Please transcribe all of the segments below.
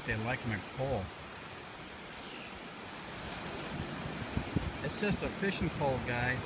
think they like my pole. It's just a fishing pole, guys.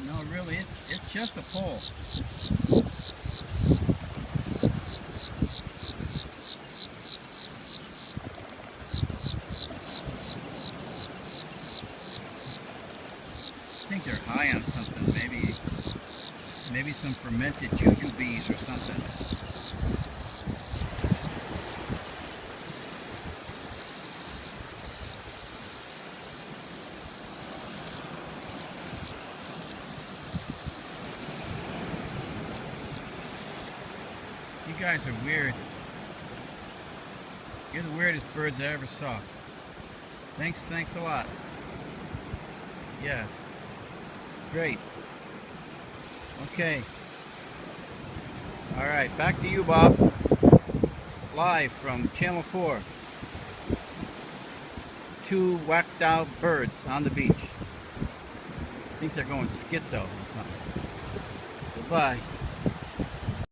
No, really, it's just a pole. I think they're high on something, maybe some fermented jujubes or something. You guys are weird. You're the weirdest birds I ever saw. Thanks a lot. Yeah. Great. Okay. Alright, back to you, Bob. Live from Channel 4. Two whacked out birds on the beach. I think they're going schizo or something. Goodbye.